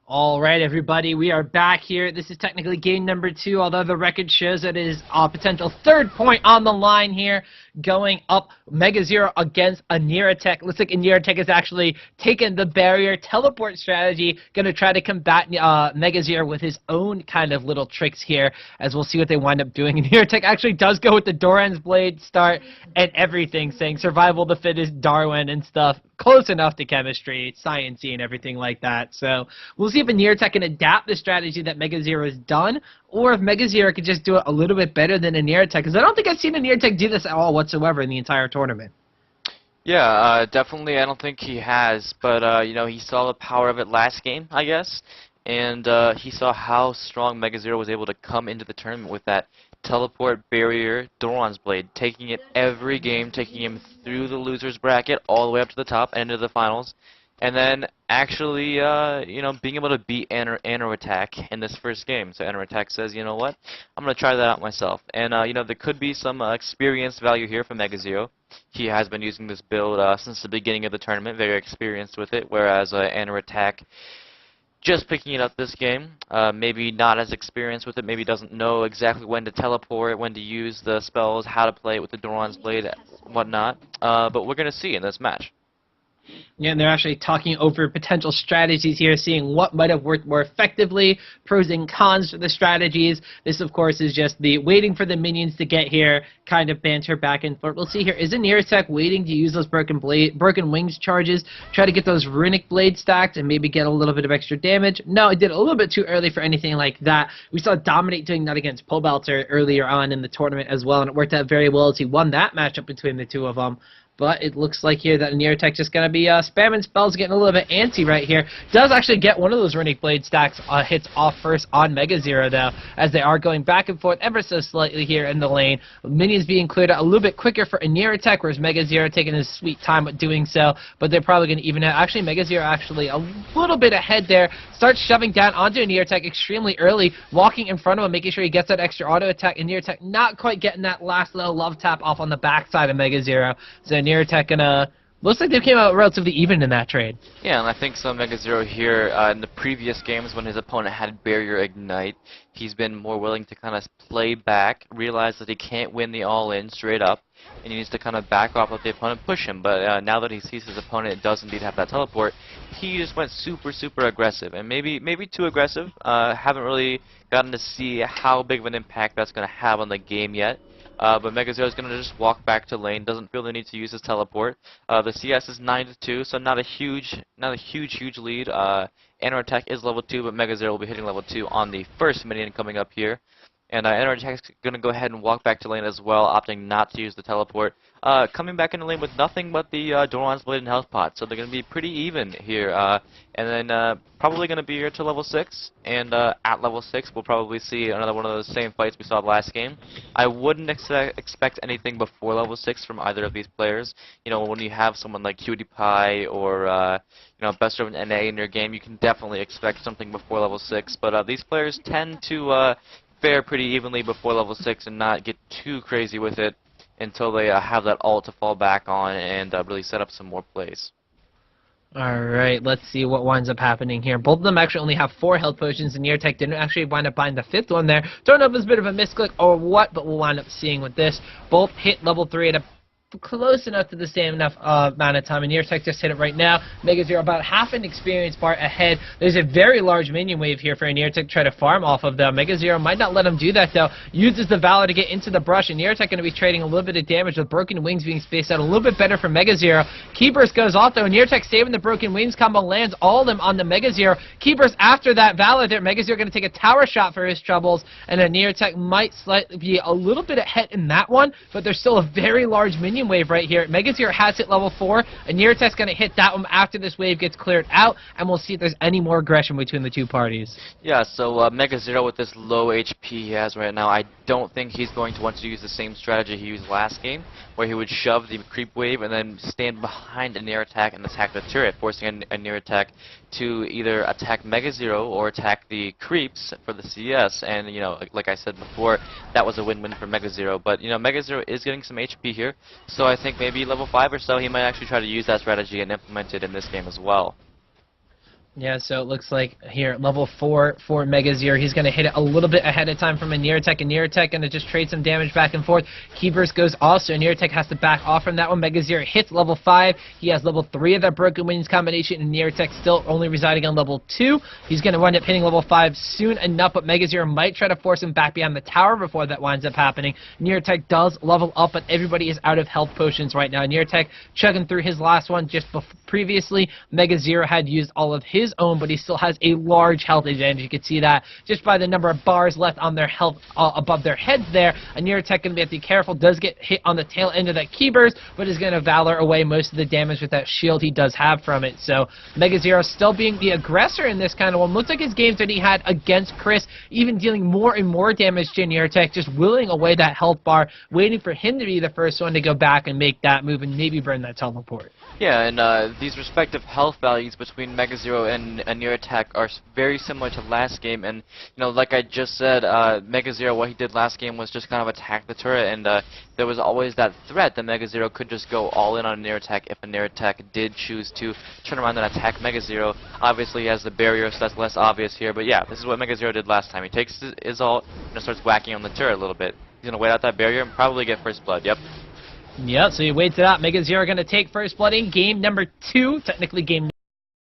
All right, everybody, we are back here. This is technically game number 2, although the record shows that it is a potential third point on the line here, going up MegaZero against Aniratak. Looks like Aniratak has actually taken the barrier teleport strategy, going to try to combat MegaZero with his own kind of little tricks here, as we'll see what they wind up doing. Aniratak actually does go with the Doran's Blade start and everything, saying survival of the fittest, Darwin, and stuff. Close enough to chemistry, sciencey, and everything like that. So we'll see if Aniratak can adapt the strategy that MegaZero has done, or if MegaZero could just do it a little bit better than Aniratak, because I don't think I've seen Aniratak do this at all whatsoever in the entire tournament. Yeah, definitely. I don't think he has, but you know, he saw the power of it last game, I guess, and he saw how strong MegaZero was able to come into the tournament with that teleport barrier Doran's Blade, taking it every game, taking him through the losers bracket all the way up to the top and into the finals, and then actually, you know, being able to beat Aniratak in this first game. So Aniratak says, you know what, I'm going to try that out myself. And, you know, there could be some experience value here for MegaZero. He has been using this build since the beginning of the tournament, very experienced with it, whereas Aniratak just picking it up this game, maybe not as experienced with it, maybe doesn't know exactly when to teleport, when to use the spells, how to play it with the Doran's Blade, whatnot. But we're going to see in this match. Yeah, and they're actually talking over potential strategies here, seeing what might have worked more effectively, pros and cons for the strategies. This, of course, is just the waiting for the minions to get here, kind of banter back and forth. We'll see here. Is Aniratak waiting to use those broken wings charges, try to get those runic blade stacked and maybe get a little bit of extra damage? No, it did a little bit too early for anything like that. We saw Dominate doing that against Pobelter earlier on in the tournament as well, and it worked out very well as he won that matchup between the two of them. But it looks like here that Aniratak just going to be spamming spells, getting a little bit antsy right here. Does actually get one of those Runic Blade stacks hits off first on MegaZero, though, as they are going back and forth ever so slightly here in the lane. Minions being cleared out a little bit quicker for Aniratak, whereas MegaZero taking his sweet time with doing so. But they're probably going to even out. Actually, MegaZero actually a little bit ahead there. Starts shoving down onto Aniratak extremely early, walking in front of him, making sure he gets that extra auto attack. Aniratak not quite getting that last little love tap off on the backside of MegaZero. So Aniratak gonna looks like they came out relatively even in that trade. Yeah, and I think so MegaZero here in the previous games when his opponent had Barrier Ignite, he's been more willing to kind of play back, realize that he can't win the all-in straight up, and he needs to kind of back off, let the opponent push him. But now that he sees his opponent does indeed have that teleport, he just went super aggressive, and maybe too aggressive. Haven't really gotten to see how big of an impact that's going to have on the game yet. But MegaZero is going to just walk back to lane. Doesn't feel the need to use his teleport. The CS is 9-2, so not a huge lead. Aniratak is level 2, but MegaZero will be hitting level 2 on the first minion coming up here. And Aniratak is going to go ahead and walk back to lane as well, opting not to use the teleport. Coming back into lane with nothing but the Doran's Blade and Health Pot, so they're going to be pretty even here. And then probably going to be here to level 6, and at level 6 we'll probably see another one of those same fights we saw last game. I wouldn't expect anything before level 6 from either of these players. You know, when you have someone like Cutie Pie or you know, Best of an NA in your game, you can definitely expect something before level 6. But these players tend to fare pretty evenly before level 6 and not get too crazy with it until they have that ult to fall back on and really set up some more plays. Alright, let's see what winds up happening here. Both of them actually only have 4 health potions, and Aniratak didn't actually wind up buying the 5th one there. Don't know if it's a bit of a misclick or what, but we'll wind up seeing with this. Both hit level 3 at a close enough to the same enough amount of time, and Aniratak just hit it right now. MegaZero about half an experience bar ahead. There's a very large minion wave here for Aniratak to try to farm off of them. MegaZero might not let him do that though. Uses the Valor to get into the brush, and Aniratak going to be trading a little bit of damage with Broken Wings being spaced out a little bit better for MegaZero. Keyburst goes off though, and Aniratak saving the Broken Wings combo, lands all of them on the MegaZero. Keyburst after that Valor there, MegaZero going to take a tower shot for his troubles, and Aniratak might slightly be a little bit ahead in that one, but there's still a very large minion wave right here. MegaZero has hit level 4, and Aniratak's going to hit that one after this wave gets cleared out, and we'll see if there's any more aggression between the two parties. Yeah, so MegaZero with this low HP he has right now, I don't think he's going to want to use the same strategy he used last game, where he would shove the creep wave and then stand behind Aniratak and attack the turret, forcing Aniratak to either attack MegaZero or attack the creeps for the CS. And, you know, like I said before, that was a win-win for MegaZero. But, you know, MegaZero is getting some HP here, so I think maybe level 5 or so he might actually try to use that strategy and implement it in this game as well. Yeah, so it looks like here, level 4 for MegaZero. He's going to hit it a little bit ahead of time from Aniratak. Aniratak going to just trade some damage back and forth. Keyburst goes also. Aniratak has to back off from that one. MegaZero hits level 5. He has level 3 of that Broken Wings combination, and Aniratak still only residing on level 2. He's going to wind up hitting level 5 soon enough, but MegaZero might try to force him back behind the tower before that winds up happening. Aniratak does level up, but everybody is out of health potions right now. Aniratak chugging through his last one just previously. MegaZero had used all of his own, but he still has a large health advantage. You can see that just by the number of bars left on their health above their heads there. Aniratak going to have to be careful, does get hit on the tail end of that Keyburst, but is going to Valor away most of the damage with that shield he does have from it. So MegaZero still being the aggressor in this kind of one. Looks like his games that he had against Chris, even dealing more and more damage to Aniratak, just willing away that health bar, waiting for him to be the first one to go back and make that move and maybe burn that teleport. Yeah, and these respective health values between MegaZero and Aniratak are very similar to last game, and like I just said, MegaZero, what he did last game was just kind of attack the turret, and there was always that threat that MegaZero could just go all in on Aniratak if Aniratak did choose to turn around and attack MegaZero. Obviously he has the barrier, so that's less obvious here, but yeah, this is what MegaZero did last time. He takes his ult and starts whacking on the turret a little bit. He's gonna wait out that barrier and probably get first blood. Yep. Yep, so he waits it out. MegaZero going to take first blood in game number 2, technically game